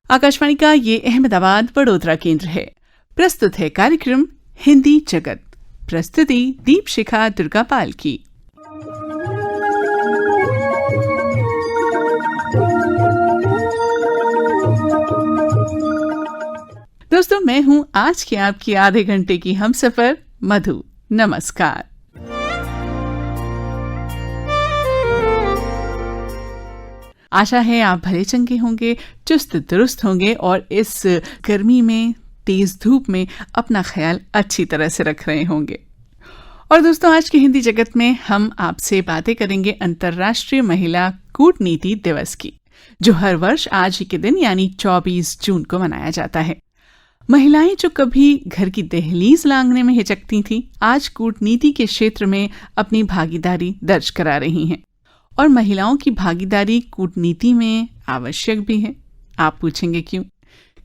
आकाशवाणी का ये अहमदाबाद वडोदरा केंद्र है। प्रस्तुत है कार्यक्रम हिंदी जगत। प्रस्तुति दीपशिखा दुर्गापाल की। दोस्तों, मैं हूं आज की आपकी आधे घंटे की हमसफर मधु। नमस्कार। आशा है आप भले चंगे होंगे, चुस्त दुरुस्त होंगे और इस गर्मी में, तेज धूप में अपना ख्याल अच्छी तरह से रख रहे होंगे। और दोस्तों, आज के हिंदी जगत में हम आपसे बातें करेंगे अंतर्राष्ट्रीय महिला कूटनीति दिवस की, जो हर वर्ष आज ही के दिन यानी 24 जून को मनाया जाता है। महिलाएं जो कभी घर की दहलीज लांघने में हिचकती थीं, आज कूटनीति के क्षेत्र में अपनी भागीदारी दर्ज करा रही हैं। और महिलाओं की भागीदारी कूटनीति में आवश्यक भी है। आप पूछेंगे क्यों?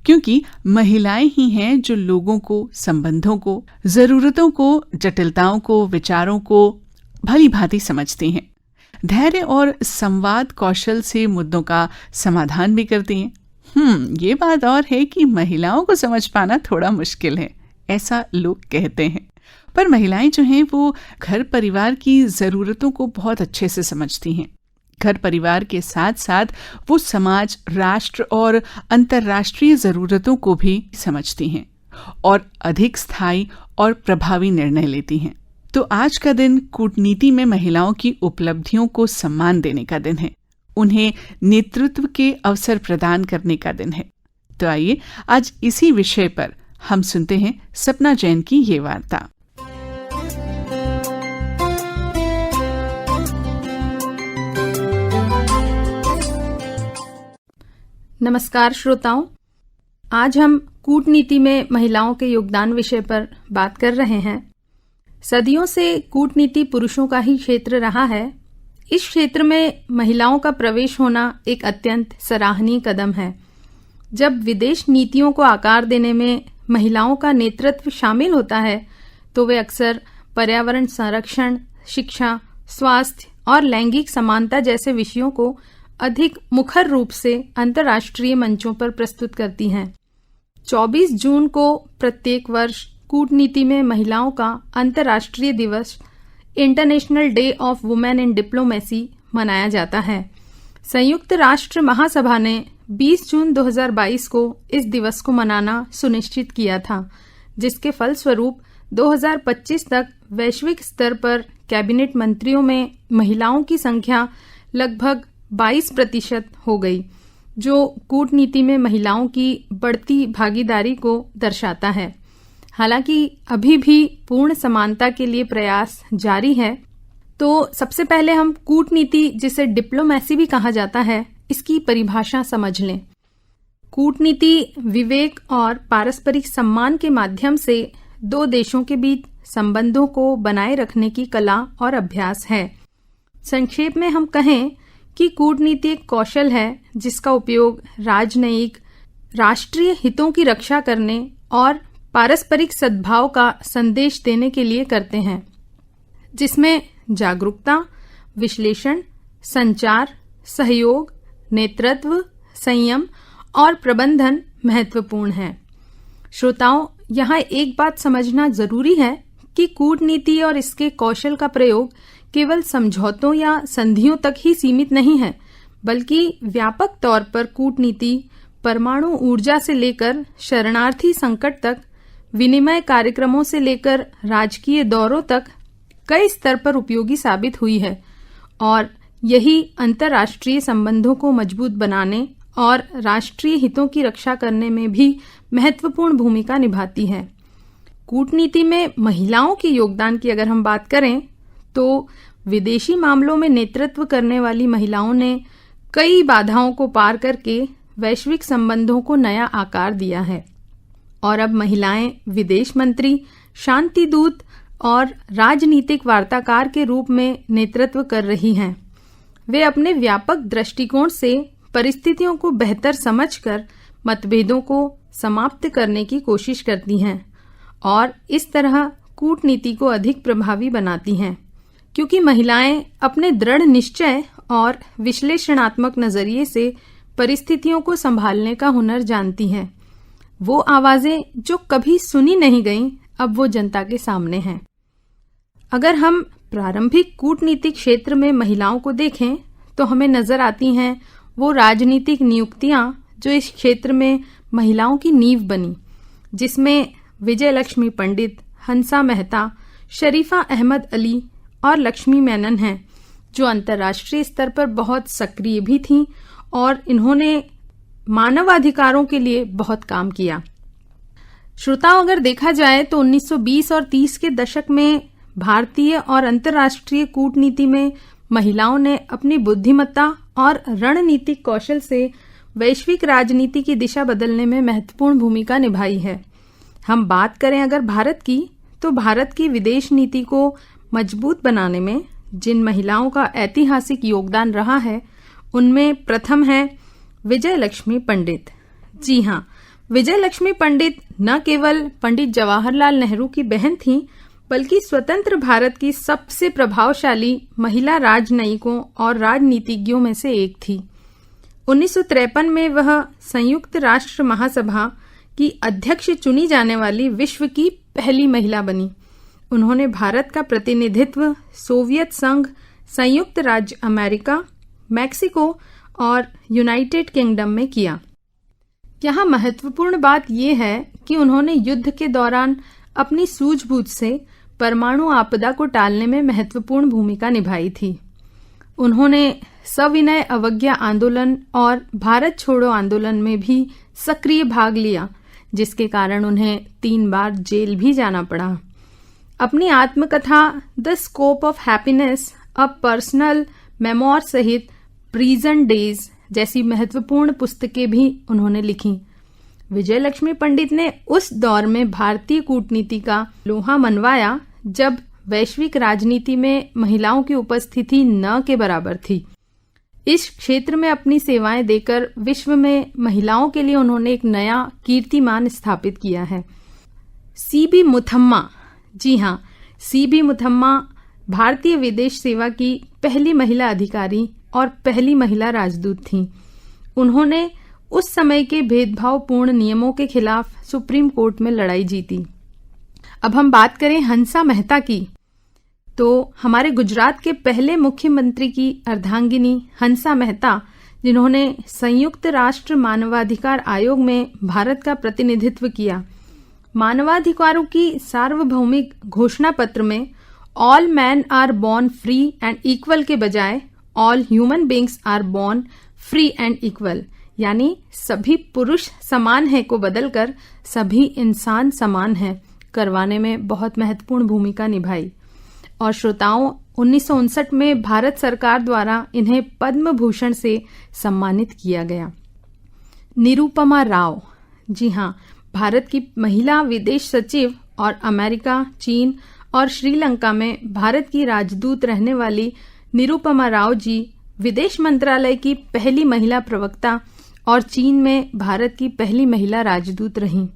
क्योंकि महिलाएं ही हैं जो लोगों को, संबंधों को, जरूरतों को, जटिलताओं को, विचारों को भली भांति समझती हैं। धैर्य और संवाद कौशल से मुद्दों का समाधान भी करती हैं। ये बात और है कि महिलाओं को समझ पाना थोड़ा मुश्किल है, ऐसा लोग कहते हैं। पर महिलाएं जो हैं वो घर परिवार की ज़रूरतों को बहुत अच्छे से समझती हैं। घर परिवार के साथ साथ वो समाज, राष्ट्र और अंतर्राष्ट्रीय ज़रूरतों को भी समझती हैं और अधिक स्थायी और प्रभावी निर्णय लेती हैं। तो आज का दिन कूटनीति में महिलाओं की उपलब्धियों को सम्मान देने का दिन है, उन्हें नेतृत्व के अवसर प्रदान करने का दिन है। तो आइए आज इसी विषय पर हम सुनते हैं सपना जैन की ये वार्ता। नमस्कार श्रोताओं, आज हम कूटनीति में महिलाओं के योगदान विषय पर बात कर रहे हैं। सदियों से कूटनीति पुरुषों का ही क्षेत्र रहा है। इस क्षेत्र में महिलाओं का प्रवेश होना एक अत्यंत सराहनीय कदम है। जब विदेश नीतियों को आकार देने में महिलाओं का नेतृत्व शामिल होता है तो वे अक्सर पर्यावरण संरक्षण, शिक्षा, स्वास्थ्य और लैंगिक समानता जैसे विषयों को अधिक मुखर रूप से अंतर्राष्ट्रीय मंचों पर प्रस्तुत करती हैं। 24 जून को प्रत्येक वर्ष कूटनीति में महिलाओं का अंतर्राष्ट्रीय दिवस, international day of women in diplomacy, मनाया जाता है। संयुक्त राष्ट्र महासभा ने 20 जून 2022 को इस दिवस को मनाना सुनिश्चित किया था, जिसके फलस्वरूप 2025 तक वैश्विक स्तर पर कैबिनेट मंत्रियों में महिलाओं की संख्या लगभग 22% हो गई, जो कूटनीति में महिलाओं की बढ़ती भागीदारी को दर्शाता है। हालांकि अभी भी पूर्ण समानता के लिए प्रयास जारी है। तो सबसे पहले हम कूटनीति, जिसे डिप्लोमेसी भी कहा जाता है, इसकी परिभाषा समझ लें। कूटनीति विवेक और पारस्परिक सम्मान के माध्यम से दो देशों के बीच संबंधों को बनाए रखने की कला और अभ्यास है। संक्षेप में हम कहें कि कूटनीति एक कौशल है जिसका उपयोग राजनयिक, राष्ट्रीय हितों की रक्षा करने और पारस्परिक सद्भाव का संदेश देने के लिए करते हैं, जिसमें जागरूकता, विश्लेषण, संचार, सहयोग, नेतृत्व, संयम और प्रबंधन महत्वपूर्ण है। श्रोताओं, यहाँ एक बात समझना जरूरी है कि कूटनीति और इसके कौशल का प्रयोग केवल समझौतों या संधियों तक ही सीमित नहीं है, बल्कि व्यापक तौर पर कूटनीति परमाणु ऊर्जा से लेकर शरणार्थी संकट तक, विनिमय कार्यक्रमों से लेकर राजकीय दौरों तक कई स्तर पर उपयोगी साबित हुई है और यही अंतर्राष्ट्रीय संबंधों को मजबूत बनाने और राष्ट्रीय हितों की रक्षा करने में भी महत्वपूर्ण भूमिका निभाती है। कूटनीति में महिलाओं के योगदान की अगर हम बात करें तो विदेशी मामलों में नेतृत्व करने वाली महिलाओं ने कई बाधाओं को पार करके वैश्विक संबंधों को नया आकार दिया है और अब महिलाएं विदेश मंत्री, शांति दूत और राजनीतिक वार्ताकार के रूप में नेतृत्व कर रही हैं। वे अपने व्यापक दृष्टिकोण से परिस्थितियों को बेहतर समझकर मतभेदों को समाप्त करने की कोशिश करती हैं और इस तरह कूटनीति को अधिक प्रभावी बनाती हैं, क्योंकि महिलाएं अपने दृढ़ निश्चय और विश्लेषणात्मक नजरिए से परिस्थितियों को संभालने का हुनर जानती हैं। वो आवाजें जो कभी सुनी नहीं गईं, अब वो जनता के सामने हैं। अगर हम प्रारंभिक कूटनीतिक क्षेत्र में महिलाओं को देखें तो हमें नजर आती हैं वो राजनीतिक नियुक्तियां जो इस क्षेत्र में महिलाओं की नींव बनी, जिसमें विजयलक्ष्मी पंडित, हंसा मेहता, शरीफा अहमद अली और लक्ष्मी मेनन हैं, जो अंतर्राष्ट्रीय स्तर पर बहुत सक्रिय भी थीं और इन्होंने मानवाधिकारों के लिए बहुत काम किया। श्रोताओं, अगर देखा जाए तो 1920 और 30 के दशक में भारतीय और अंतर्राष्ट्रीय कूटनीति में महिलाओं ने अपनी बुद्धिमत्ता और रणनीतिक कौशल से वैश्विक राजनीति की दिशा बदलने में महत्वपूर्ण भूमिका निभाई है। हम बात करें अगर भारत की, तो भारत की विदेश नीति को मजबूत बनाने में जिन महिलाओं का ऐतिहासिक योगदान रहा है, उनमें प्रथम है विजयलक्ष्मी पंडित। जी हाँ, विजयलक्ष्मी पंडित न केवल पंडित जवाहरलाल नेहरू की बहन थीं, बल्कि स्वतंत्र भारत की सबसे प्रभावशाली महिला राजनयिकों और राजनीतिज्ञों में से एक थी। 1953 में वह संयुक्त राष्ट्र महासभा की अध्यक्ष चुनी जाने वाली विश्व की पहली महिला बनी। उन्होंने भारत का प्रतिनिधित्व सोवियत संघ, संयुक्त राज्य अमेरिका, मैक्सिको और यूनाइटेड किंगडम में किया। यहाँ महत्वपूर्ण बात यह है कि उन्होंने युद्ध के दौरान अपनी सूझबूझ से परमाणु आपदा को टालने में महत्वपूर्ण भूमिका निभाई थी। उन्होंने सविनय अवज्ञा आंदोलन और भारत छोड़ो आंदोलन में भी सक्रिय भाग लिया, जिसके कारण उन्हें 3 बार जेल भी जाना पड़ा। अपनी आत्मकथा the scope of happiness, a personal memoir सहित प्रिजन डेज जैसी महत्वपूर्ण पुस्तकें भी उन्होंने लिखी। विजयलक्ष्मी पंडित ने उस दौर में भारतीय कूटनीति का लोहा मनवाया जब वैश्विक राजनीति में महिलाओं की उपस्थिति न के बराबर थी। इस क्षेत्र में अपनी सेवाएं देकर विश्व में महिलाओं के लिए उन्होंने एक नया कीर्तिमान स्थापित किया है। सीबी मुथम्मा, जी हाँ, सीबी मुथम्मा भारतीय विदेश सेवा की पहली महिला अधिकारी और पहली महिला राजदूत थीं। उन्होंने उस समय के भेदभावपूर्ण नियमों के खिलाफ सुप्रीम कोर्ट में लड़ाई जीती। अब हम बात करें हंसा मेहता की, तो हमारे गुजरात के पहले मुख्यमंत्री की अर्धांगिनी हंसा मेहता, जिन्होंने संयुक्त राष्ट्र मानवाधिकार आयोग में भारत का प्रतिनिधित्व किया, मानवाधिकारों की सार्वभौमिक घोषणा पत्र में all man are born free and equal के बजाय all human beings are born free and equal, यानी सभी पुरुष समान हैं को बदलकर सभी इंसान समान हैं करवाने में बहुत महत्वपूर्ण भूमिका निभाई। और श्रोताओं, 1959 में भारत सरकार द्वारा इन्हें पद्म भूषण से सम्मानित किया गया। निरुपमा राव, जी हाँ, भारत की महिला विदेश सचिव और अमेरिका, चीन और श्रीलंका में भारत की राजदूत रहने वाली निरुपमा राव जी विदेश मंत्रालय की पहली महिला प्रवक्ता और चीन में भारत की पहली महिला राजदूत रहीं।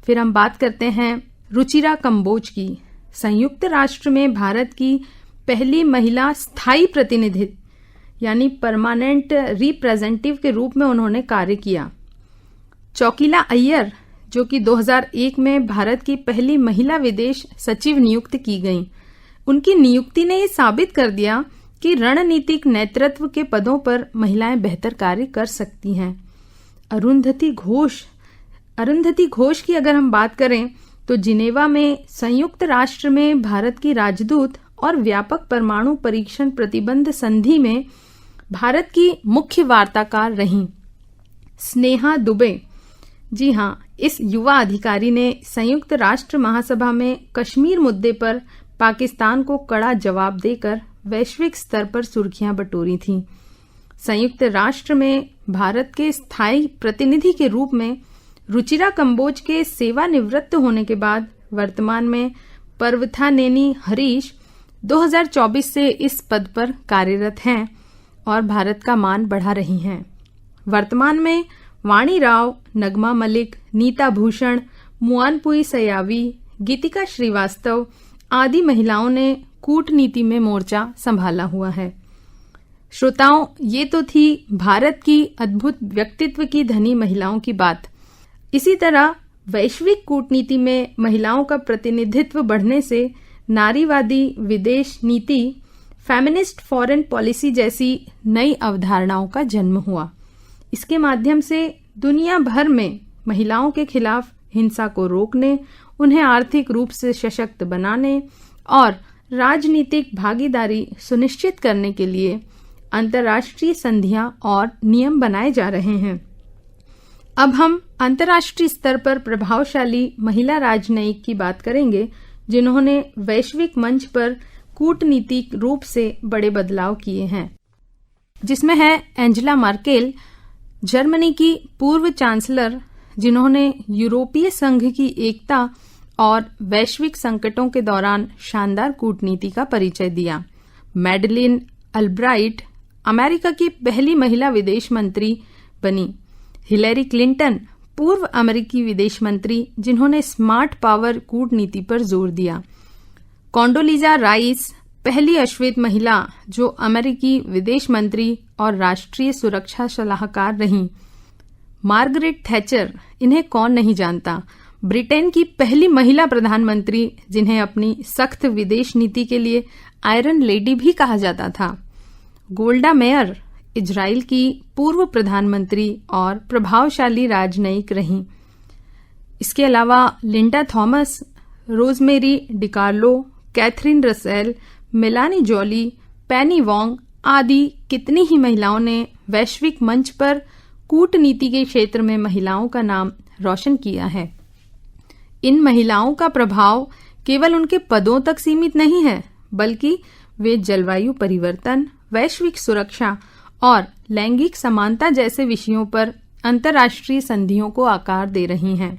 फिर हम बात करते हैं रुचिरा कंबोज की। संयुक्त राष्ट्र में भारत की पहली महिला स्थायी प्रतिनिधि यानी परमानेंट रिप्रेजेंटेटिव के रूप में उन्होंने कार्य किया। चौकीला अय्यर, जो कि 2001 में भारत की पहली महिला विदेश सचिव नियुक्त की गईं, उनकी नियुक्ति ने ये साबित कर दिया कि रणनीतिक नेतृत्व के पदों पर महिलाएं बेहतर कार्य कर सकती हैं। अरुंधति घोष की अगर हम बात करें तो जिनेवा में संयुक्त राष्ट्र में भारत की राजदूत और व्यापक परमाणु परीक्षण प्रतिबंध संधि में भारत की मुख्य वार्ताकार रहीं। स्नेहा दुबे, जी हाँ, इस युवा अधिकारी ने संयुक्त राष्ट्र महासभा में कश्मीर मुद्दे पर पाकिस्तान को कड़ा जवाब देकर वैश्विक स्तर पर सुर्खियां बटोरी थीं। संयुक्त राष्ट्र में भारत के स्थायी प्रतिनिधि के रूप में रुचिरा कंबोज के सेवानिवृत्त होने के बाद वर्तमान में पर्वथानेनी हरीश 2024 से इस पद पर कार्यरत हैं और भारत का मान बढ़ा रही हैं। वर्तमान में वाणी राव, नगमा मलिक, नीता भूषण, मुआनपुई सयावी, गीतिका श्रीवास्तव आदि महिलाओं ने कूटनीति में मोर्चा संभाला हुआ है। श्रोताओं, ये तो थी भारत की अद्भुत व्यक्तित्व की धनी महिलाओं की बात। इसी तरह वैश्विक कूटनीति में महिलाओं का प्रतिनिधित्व बढ़ने से नारीवादी विदेश नीति, फेमिनिस्ट फॉरेन पॉलिसी जैसी नई अवधारणाओं का जन्म हुआ। इसके माध्यम से दुनिया भर में महिलाओं के खिलाफ हिंसा को रोकने, उन्हें आर्थिक रूप से सशक्त बनाने और राजनीतिक भागीदारी सुनिश्चित करने के लिए अंतर्राष्ट्रीय संधियां और नियम बनाए जा रहे हैं। अब हम अंतर्राष्ट्रीय स्तर पर प्रभावशाली महिला राजनयिक की बात करेंगे, जिन्होंने वैश्विक मंच पर कूटनीतिक रूप से बड़े बदलाव किए हैं, जिसमें है एंजेला मर्केल, जर्मनी की पूर्व चांसलर, जिन्होंने यूरोपीय संघ की एकता और वैश्विक संकटों के दौरान शानदार कूटनीति का परिचय दिया। मैडलिन अल्ब्राइट अमेरिका की पहली महिला विदेश मंत्री बनी। हिलेरी क्लिंटन पूर्व अमेरिकी विदेश मंत्री, जिन्होंने स्मार्ट पावर कूटनीति पर जोर दिया। कोंडोलीजा राइस पहली अश्वेत महिला जो अमेरिकी विदेश मंत्री और राष्ट्रीय सुरक्षा सलाहकार रहीं। मार्गरेट थैचर, इन्हें कौन नहीं जानता, ब्रिटेन की पहली महिला प्रधानमंत्री, जिन्हें अपनी सख्त विदेश नीति के लिए आयरन लेडी भी कहा जाता था। गोल्डा मेयर इजराइल की पूर्व प्रधानमंत्री और प्रभावशाली राजनयिक रहीं। इसके अलावा Linda Thomas, Rosemary DiCarlo, Catherine Russell, Melanie Joly, Penny Wong आदि कितनी ही महिलाओं ने वैश्विक मंच पर कूटनीति के क्षेत्र में महिलाओं का नाम रोशन किया है। इन महिलाओं का प्रभाव केवल उनके पदों तक सीमित नहीं है, बल्कि वे जलवायु परिवर्तन, वैश्विक सुरक्षा और लैंगिक समानता जैसे विषयों पर अंतर्राष्ट्रीय संधियों को आकार दे रही हैं।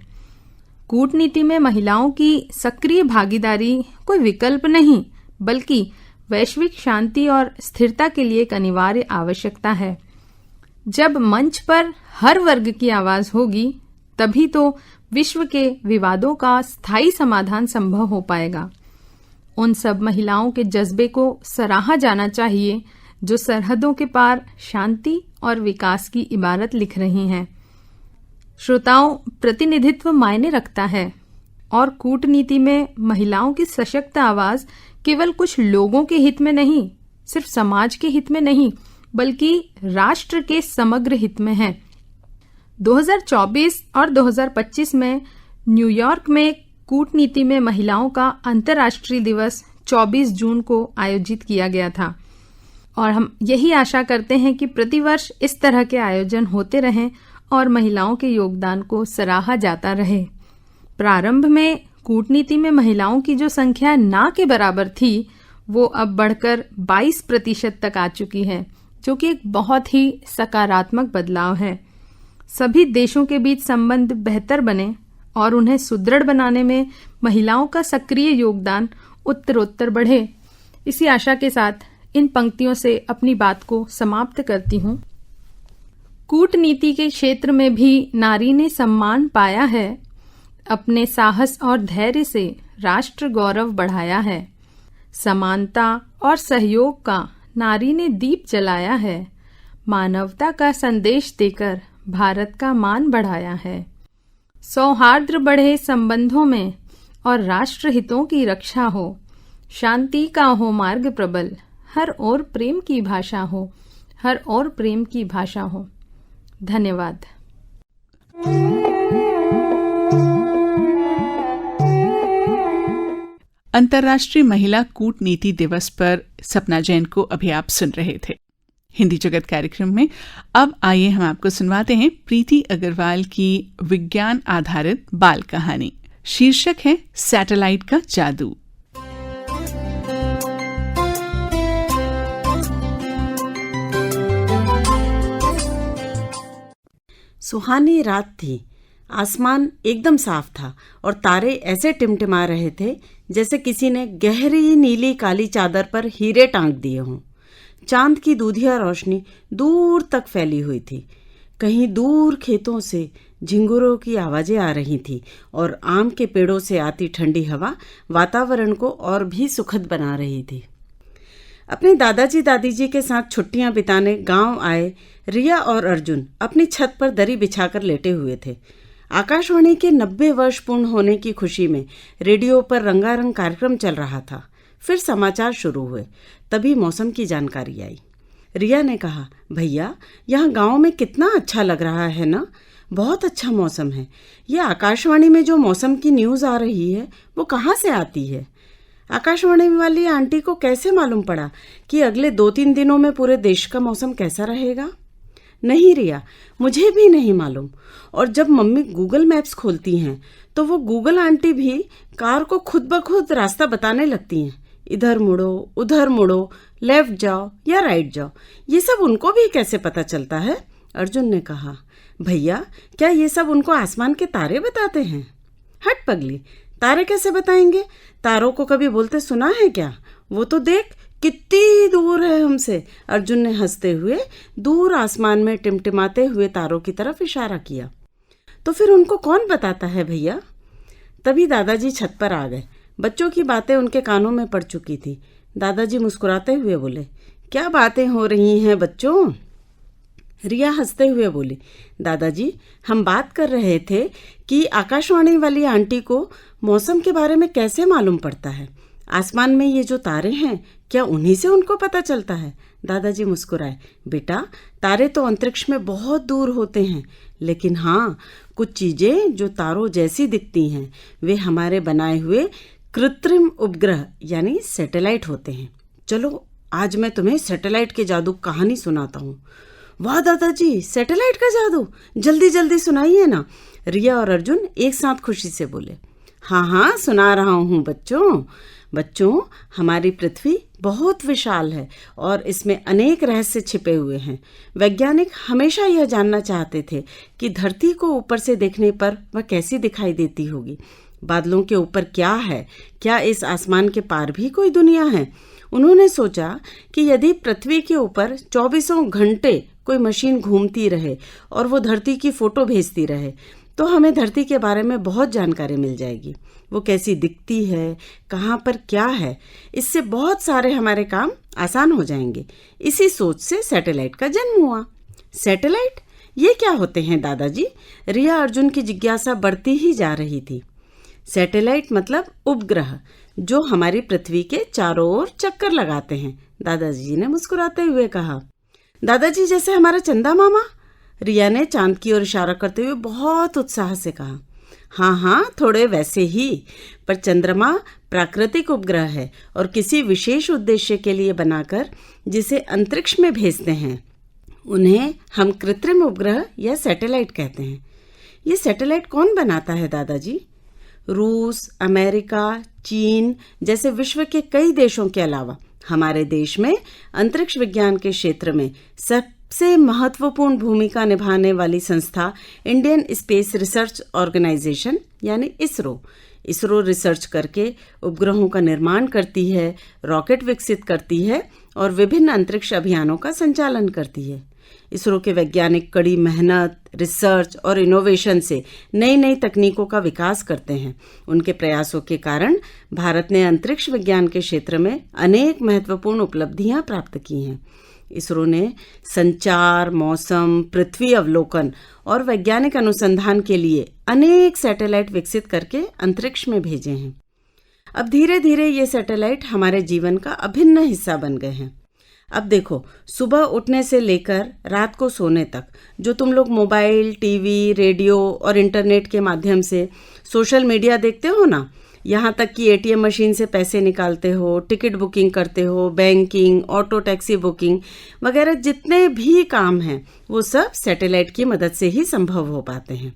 कूटनीति में महिलाओं की सक्रिय भागीदारी कोई विकल्प नहीं, बल्कि वैश्विक शांति और स्थिरता के लिए एक अनिवार्य आवश्यकता है। जब मंच पर हर वर्ग की आवाज होगी, तभी तो विश्व के विवादों का स्थायी समाधान संभव हो पाएगा। उन सब महिलाओं के जज्बे को सराहा जाना चाहिए जो सरहदों के पार शांति और विकास की इबारत लिख रही हैं। श्रोताओं, प्रतिनिधित्व मायने रखता है और कूटनीति में महिलाओं की सशक्त आवाज केवल कुछ लोगों के हित में नहीं, सिर्फ समाज के हित में नहीं, बल्कि राष्ट्र के समग्र हित में है। 2024 और 2025 में न्यूयॉर्क में कूटनीति में महिलाओं का अंतर्राष्ट्रीय दिवस 24 जून को आयोजित किया गया था और हम यही आशा करते हैं कि प्रतिवर्ष इस तरह के आयोजन होते रहें और महिलाओं के योगदान को सराहा जाता रहे। प्रारंभ में कूटनीति में महिलाओं की जो संख्या ना के बराबर थी, वो अब बढ़कर 22% तक आ चुकी है, जो कि एक बहुत ही सकारात्मक बदलाव है। सभी देशों के बीच संबंध बेहतर बने और उन्हें सुदृढ़ बनाने में महिलाओं का सक्रिय योगदान उत्तरोत्तर बढ़े। इसी आशा के साथ इन पंक्तियों से अपनी बात को समाप्त करती हूँ। कूटनीति के क्षेत्र में भी नारी ने सम्मान पाया है, अपने साहस और धैर्य से राष्ट्र गौरव बढ़ाया है। समानता और सहयोग का नारी ने दीप जलाया है, मानवता का संदेश देकर भारत का मान बढ़ाया है। सौहार्द बढ़े संबंधों में और राष्ट्र हितों की रक्षा हो, शांति का हो मार्ग प्रबल, हर ओर प्रेम की भाषा हो, हर ओर प्रेम की भाषा हो। धन्यवाद। अंतर्राष्ट्रीय महिला कूटनीति दिवस पर सपना जैन को अभी आप सुन रहे थे हिंदी जगत कार्यक्रम में। अब आइए हम आपको सुनवाते हैं प्रीति अग्रवाल की विज्ञान आधारित बाल कहानी। शीर्षक है सैटेलाइट का जादू। सुहानी रात थी। आसमान एकदम साफ था और तारे ऐसे टिमटिमा रहे थे जैसे किसी ने गहरी नीली काली चादर पर हीरे टांग दिए हों। चांद की दूधिया रोशनी दूर तक फैली हुई थी। कहीं दूर खेतों से झिंगुरों की आवाजें आ रही थी और आम के पेड़ों से आती ठंडी हवा वातावरण को और भी सुखद बना रही थी। अपने दादाजी दादीजी के साथ छुट्टियां बिताने गांव आए रिया और अर्जुन अपनी छत पर दरी बिछाकर लेटे हुए थे। आकाशवाणी के 90 वर्ष पूर्ण होने की खुशी में रेडियो पर रंगारंग कार्यक्रम चल रहा था। फिर समाचार शुरू हुए। तभी मौसम की जानकारी आई। रिया ने कहा, भैया यहाँ गांव में कितना अच्छा लग रहा है ना, बहुत अच्छा मौसम है। ये आकाशवाणी में जो मौसम की न्यूज़ आ रही है वो कहाँ से आती है? आकाशवाणी वाली आंटी को कैसे मालूम पड़ा कि अगले 2-3 दिनों में पूरे देश का मौसम कैसा रहेगा? नहीं रिया, मुझे भी नहीं मालूम। और जब मम्मी गूगल मैप्स खोलती हैं तो वो गूगल आंटी भी कार को खुद ब खुद रास्ता बताने लगती हैं। इधर मुड़ो, उधर मुड़ो, लेफ्ट जाओ या राइट जाओ। ये सब उनको भी कैसे पता चलता है? अर्जुन ने कहा, भैया क्या ये सब उनको आसमान के तारे बताते हैं? हट पगली, तारे कैसे बताएंगे? तारों को कभी बोलते सुना है क्या? वो तो देख कितनी दूर है हमसे। अर्जुन ने हंसते हुए दूर आसमान में टिमटिमाते हुए तारों की तरफ इशारा किया। तो फिर उनको कौन बताता है भैया? तभी दादाजी छत पर आ गए। बच्चों की बातें उनके कानों में पड़ चुकी थी। दादाजी मुस्कुराते हुए बोले, क्या बातें हो रही हैं बच्चों? रिया हंसते हुए बोली, दादाजी हम बात कर रहे थे कि आकाशवाणी वाली आंटी को मौसम के बारे में कैसे मालूम पड़ता है। आसमान में ये जो तारे हैं क्या उन्हीं से उनको पता चलता है? दादाजी मुस्कुराए, बेटा तारे तो अंतरिक्ष में बहुत दूर होते हैं, लेकिन हाँ कुछ चीजें जो तारों जैसी दिखती हैं वे हमारे बनाए हुए कृत्रिम उपग्रह यानी सैटेलाइट होते हैं। चलो आज मैं तुम्हें सैटेलाइट के जादू कहानी सुनाता हूँ। वाह दादाजी, सैटेलाइट का जादू, जल्दी जल्दी सुनाइए ना। रिया और अर्जुन एक साथ खुशी से बोले, हाँ हाँ सुना रहा हूँ बच्चों हमारी पृथ्वी बहुत विशाल है और इसमें अनेक रहस्य छिपे हुए हैं। वैज्ञानिक हमेशा यह जानना चाहते थे कि धरती को ऊपर से देखने पर वह कैसी दिखाई देती होगी। बादलों के ऊपर क्या है? क्या इस आसमान के पार भी कोई दुनिया है? उन्होंने सोचा कि यदि पृथ्वी के ऊपर 24 घंटे कोई मशीन घूमती रहे और वो धरती की फोटो भेजती रहे तो हमें धरती के बारे में बहुत जानकारी मिल जाएगी। वो कैसी दिखती है, कहाँ पर क्या है, इससे बहुत सारे हमारे काम आसान हो जाएंगे। इसी सोच से सैटेलाइट का जन्म हुआ। सैटेलाइट ये क्या होते हैं दादाजी? रिया अर्जुन की जिज्ञासा बढ़ती ही जा रही थी। सैटेलाइट मतलब उपग्रह जो हमारी पृथ्वी के चारों ओर चक्कर लगाते हैं। दादाजी ने मुस्कुराते हुए कहा, दादाजी जैसे हमारा चंदा मामा? रिया ने चांद की ओर इशारा करते हुए बहुत उत्साह से कहा, हाँ हाँ थोड़े वैसे ही, पर चंद्रमा प्राकृतिक उपग्रह है और किसी विशेष उद्देश्य के लिए बनाकर जिसे अंतरिक्ष में भेजते हैं उन्हें हम कृत्रिम उपग्रह या सैटेलाइट कहते हैं। ये सैटेलाइट कौन बनाता है दादाजी? रूस, अमेरिका, चीन जैसे विश्व के कई देशों के अलावा हमारे देश में अंतरिक्ष विज्ञान के क्षेत्र में सबसे महत्वपूर्ण भूमिका निभाने वाली संस्था इंडियन स्पेस रिसर्च ऑर्गेनाइजेशन यानी इसरो रिसर्च करके उपग्रहों का निर्माण करती है, रॉकेट विकसित करती है और विभिन्न अंतरिक्ष अभियानों का संचालन करती है। इसरो के वैज्ञानिक कड़ी मेहनत, रिसर्च और इनोवेशन से नई नई तकनीकों का विकास करते हैं। उनके प्रयासों के कारण भारत ने अंतरिक्ष विज्ञान के क्षेत्र में अनेक महत्वपूर्ण उपलब्धियां प्राप्त की हैं। इसरो ने संचार, मौसम, पृथ्वी अवलोकन और वैज्ञानिक अनुसंधान के लिए अनेक सैटेलाइट विकसित करके अंतरिक्ष में भेजे हैं। अब धीरे धीरे ये सैटेलाइट हमारे जीवन का अभिन्न हिस्सा बन गए हैं। अब देखो, सुबह उठने से लेकर रात को सोने तक जो तुम लोग मोबाइल, टीवी, रेडियो और इंटरनेट के माध्यम से सोशल मीडिया देखते हो ना, यहाँ तक कि एटीएम मशीन से पैसे निकालते हो, टिकट बुकिंग करते हो, बैंकिंग, ऑटो टैक्सी बुकिंग वगैरह जितने भी काम हैं वो सब सैटेलाइट की मदद से ही संभव हो पाते हैं।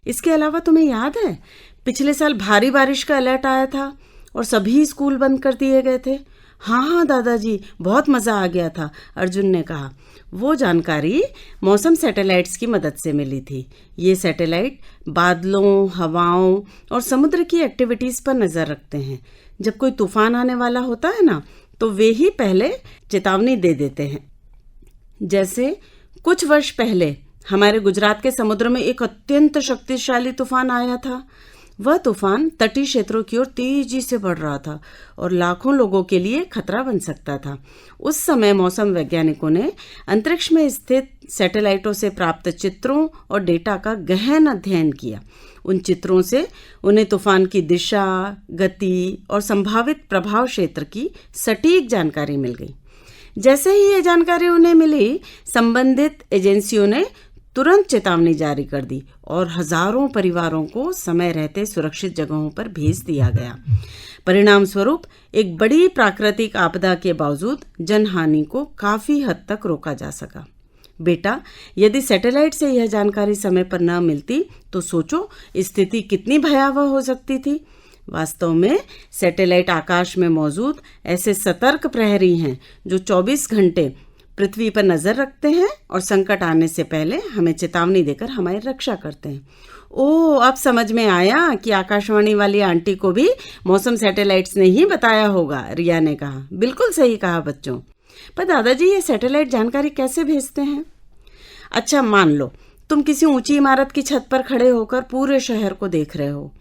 इसके अलावा तुम्हें याद है पिछले साल भारी बारिश का अलर्ट आया था और सभी स्कूल बंद कर दिए गए थे? हाँ दादाजी, बहुत मज़ा आ गया था, अर्जुन ने कहा। वो जानकारी मौसम सैटेलाइट्स की मदद से मिली थी। ये सैटेलाइट बादलों, हवाओं और समुद्र की एक्टिविटीज़ पर नज़र रखते हैं। जब कोई तूफान आने वाला होता है ना तो वे ही पहले चेतावनी दे देते हैं। जैसे कुछ वर्ष पहले हमारे गुजरात के समुद्र में एक अत्यंत शक्तिशाली तूफान आया था। वह तूफान तटीय क्षेत्रों की ओर तेजी से बढ़ रहा था और लाखों लोगों के लिए खतरा बन सकता था। उस समय मौसम वैज्ञानिकों ने अंतरिक्ष में स्थित सैटेलाइटों से प्राप्त चित्रों और डेटा का गहन अध्ययन किया। उन चित्रों से उन्हें तूफान की दिशा, गति और संभावित प्रभाव क्षेत्र की सटीक जानकारी मिल गई। जैसे ही ये जानकारी उन्हें मिली, संबंधित एजेंसियों ने तुरंत चेतावनी जारी कर दी और हजारों परिवारों को समय रहते सुरक्षित जगहों पर भेज दिया गया। परिणाम स्वरूप एक बड़ी प्राकृतिक आपदा के बावजूद जनहानि को काफी हद तक रोका जा सका। बेटा, यदि सैटेलाइट से यह जानकारी समय पर न मिलती तो सोचो स्थिति कितनी भयावह हो सकती थी। वास्तव में सैटेलाइट आकाश में मौजूद ऐसे सतर्क प्रहरी हैं जो 24 घंटे पृथ्वी पर नजर रखते हैं और संकट आने से पहले हमें चेतावनी देकर हमारी रक्षा करते हैं। ओह, अब समझ में आया कि आकाशवाणी वाली आंटी को भी मौसम सैटेलाइट्स ने ही बताया होगा, रिया ने कहा। बिल्कुल सही कहा बच्चों। पर दादाजी, ये सैटेलाइट जानकारी कैसे भेजते हैं? अच्छा, मान लो तुम किसी ऊंची इमारत की छत पर खड़े होकर पूरे शहर को देख रहे हो।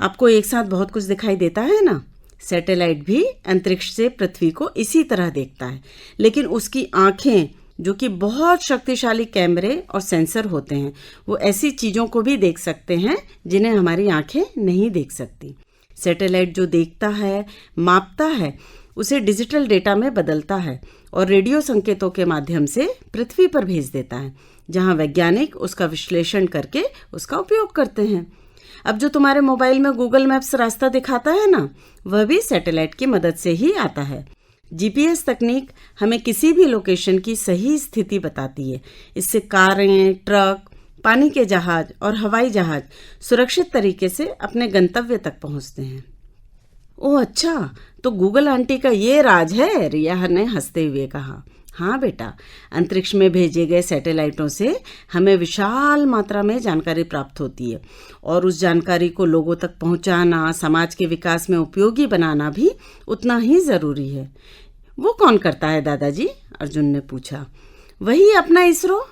आपको एक साथ बहुत कुछ दिखाई देता है ना। सैटेलाइट भी अंतरिक्ष से पृथ्वी को इसी तरह देखता है, लेकिन उसकी आंखें, जो कि बहुत शक्तिशाली कैमरे और सेंसर होते हैं, वो ऐसी चीज़ों को भी देख सकते हैं जिन्हें हमारी आंखें नहीं देख सकती। सैटेलाइट जो देखता है, मापता है, उसे डिजिटल डेटा में बदलता है और रेडियो संकेतों के माध्यम से पृथ्वी पर भेज देता है, जहां वैज्ञानिक उसका विश्लेषण करके उसका उपयोग करते हैं। अब जो तुम्हारे मोबाइल में गूगल मैप्स रास्ता दिखाता है ना, वह भी सैटेलाइट की मदद से ही आता है। जीपीएस तकनीक हमें किसी भी लोकेशन की सही स्थिति बताती है। इससे कारें, ट्रक, पानी के जहाज और हवाई जहाज सुरक्षित तरीके से अपने गंतव्य तक पहुंचते हैं। ओह अच्छा, तो गूगल आंटी का ये राज है, रिया ने हंसते हुए कहा। हाँ बेटा, अंतरिक्ष में भेजे गए सैटेलाइटों से हमें विशाल मात्रा में जानकारी प्राप्त होती है और उस जानकारी को लोगों तक पहुंचाना, समाज के विकास में उपयोगी बनाना भी उतना ही ज़रूरी है। वो कौन करता है दादाजी? अर्जुन ने पूछा। वही अपना इसरो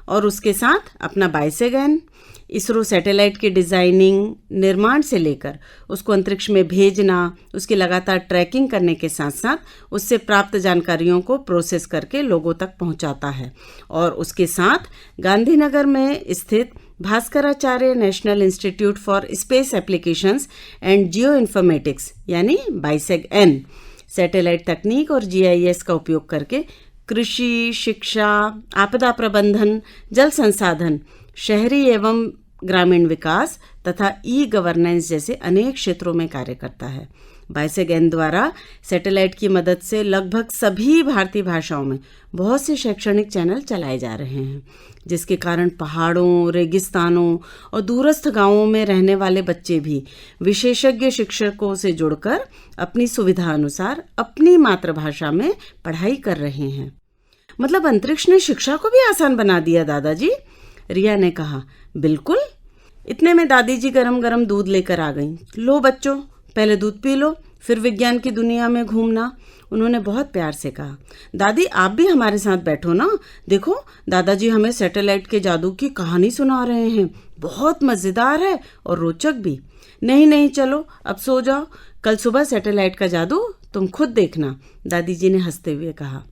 और उसके साथ अपना बाइसेगैन। इसरो सैटेलाइट की डिज़ाइनिंग, निर्माण से लेकर उसको अंतरिक्ष में भेजना, उसकी लगातार ट्रैकिंग करने के साथ साथ उससे प्राप्त जानकारियों को प्रोसेस करके लोगों तक पहुंचाता है। और उसके साथ गांधीनगर में स्थित Bhaskaracharya national institute for space applications and geo informatics यानी बाइसेग-एन सैटेलाइट तकनीक और जीआईएस का उपयोग करके कृषि, शिक्षा, आपदा प्रबंधन, जल संसाधन, शहरी एवं ग्रामीण विकास तथा ई गवर्नेंस जैसे अनेक क्षेत्रों में कार्य करता है। बाइसेग-एन द्वारा सैटेलाइट की मदद से लगभग सभी भारतीय भाषाओं में बहुत से शैक्षणिक चैनल चलाए जा रहे हैं, जिसके कारण पहाड़ों, रेगिस्तानों और दूरस्थ गांवों में रहने वाले बच्चे भी विशेषज्ञ शिक्षकों से जुड़कर अपनी सुविधा अनुसार अपनी मातृभाषा में पढ़ाई कर रहे हैं। मतलब अंतरिक्ष ने शिक्षा को भी आसान बना दिया दादाजी, रिया ने कहा। बिल्कुल। इतने में दादी जी गरम गरम दूध लेकर आ गईं। लो बच्चों, पहले दूध पी लो, फिर विज्ञान की दुनिया में घूमना, उन्होंने बहुत प्यार से कहा। दादी, आप भी हमारे साथ बैठो ना। देखो, दादाजी हमें सैटेलाइट के जादू की कहानी सुना रहे हैं। बहुत मज़ेदार है और रोचक भी। नहीं, चलो अब सो जाओ। कल सुबह सैटेलाइट का जादू तुम खुद देखना, दादी जी ने हंसते हुए कहा।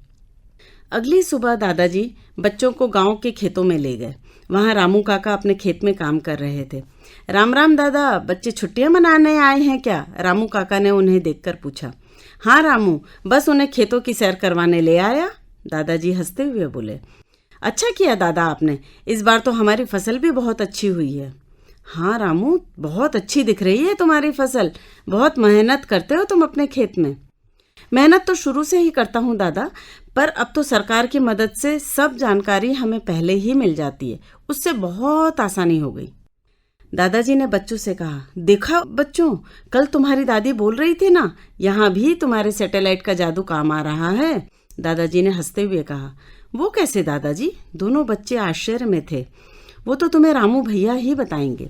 अगली सुबह दादाजी बच्चों को गांव के खेतों में ले गए। वहां रामू काका अपने खेत में काम कर रहे थे। राम राम दादा, बच्चे छुट्टियां मनाने आए हैं क्या? रामू काका ने उन्हें देखकर पूछा। हाँ रामू, बस उन्हें खेतों की सैर करवाने ले आया, दादाजी हंसते हुए बोले। अच्छा किया दादा आपने, इस बार तो हमारी फसल भी बहुत अच्छी हुई है। हाँ रामू, बहुत अच्छी दिख रही है तुम्हारी फसल। बहुत मेहनत करते हो तुम अपने खेत में। मेहनत तो शुरू से ही करता हूँ दादा, पर अब तो सरकार की मदद से सब जानकारी हमें पहले ही मिल जाती है, उससे बहुत आसानी हो गई। दादाजी ने बच्चों से कहा। देखा बच्चों, कल तुम्हारी दादी बोल रही थी ना, यहाँ भी तुम्हारे सैटेलाइट का जादू काम आ रहा है, दादाजी ने हंसते हुए कहा। वो कैसे दादाजी? दोनों बच्चे आश्चर्य में थे। वो तो तुम्हें रामू भैया ही बताएंगे।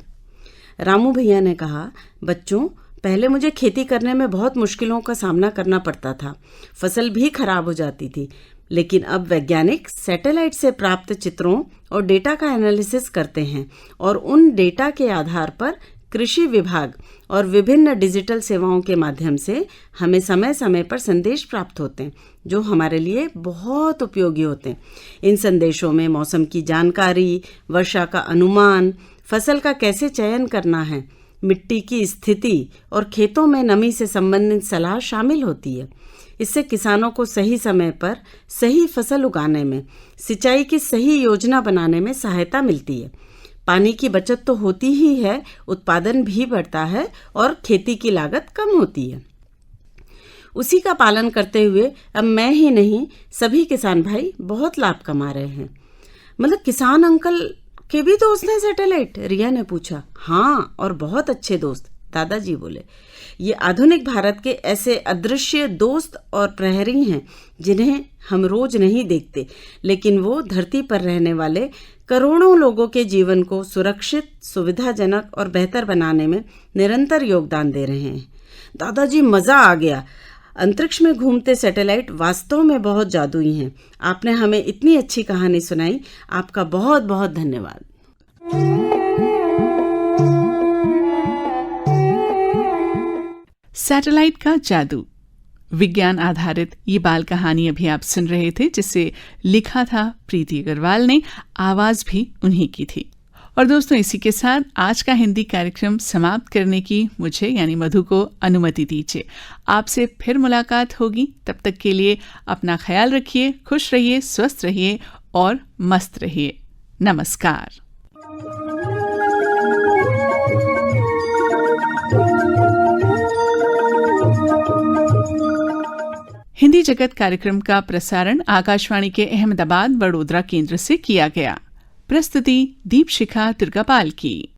रामू भैया ने कहा, बच्चों, पहले मुझे खेती करने में बहुत मुश्किलों का सामना करना पड़ता था, फसल भी खराब हो जाती थी, लेकिन अब वैज्ञानिक सैटेलाइट से प्राप्त चित्रों और डेटा का एनालिसिस करते हैं और उन डेटा के आधार पर कृषि विभाग और विभिन्न डिजिटल सेवाओं के माध्यम से हमें समय समय पर संदेश प्राप्त होते हैं जो हमारे लिए बहुत उपयोगी होते हैं। इन संदेशों में मौसम की जानकारी, वर्षा का अनुमान, फसल का कैसे चयन करना है, मिट्टी की स्थिति और खेतों में नमी से संबंधित सलाह शामिल होती है। इससे किसानों को सही समय पर सही फसल उगाने में, सिंचाई की सही योजना बनाने में सहायता मिलती है। पानी की बचत तो होती ही है, उत्पादन भी बढ़ता है और खेती की लागत कम होती है। उसी का पालन करते हुए अब मैं ही नहीं, सभी किसान भाई बहुत लाभ कमा रहे हैं। मतलब किसान अंकल के भी दोस्त हैं सैटेलाइट? रिया ने पूछा। हाँ, और बहुत अच्छे दोस्त, दादाजी बोले। ये आधुनिक भारत के ऐसे अदृश्य दोस्त और प्रहरी हैं जिन्हें हम रोज नहीं देखते, लेकिन वो धरती पर रहने वाले करोड़ों लोगों के जीवन को सुरक्षित, सुविधाजनक और बेहतर बनाने में निरंतर योगदान दे रहे हैं। दादाजी, मजा आ गया। अंतरिक्ष में घूमते सैटेलाइट वास्तव में बहुत जादुई हैं। आपने हमें इतनी अच्छी कहानी सुनाई, आपका बहुत बहुत धन्यवाद। सैटेलाइट का जादू, विज्ञान आधारित ये बाल कहानी अभी आप सुन रहे थे, जिसे लिखा था प्रीति अग्रवाल ने, आवाज भी उन्हीं की थी। और दोस्तों, इसी के साथ आज का हिंदी कार्यक्रम समाप्त करने की मुझे यानी मधु को अनुमति दीजिए। आपसे फिर मुलाकात होगी, तब तक के लिए अपना ख्याल रखिए, खुश रहिए, स्वस्थ रहिए और मस्त रहिए। नमस्कार। हिंदी जगत कार्यक्रम का प्रसारण आकाशवाणी के अहमदाबाद वडोदरा केंद्र से किया गया। प्रस्तुति दीपशिखा दुर्गापाल की।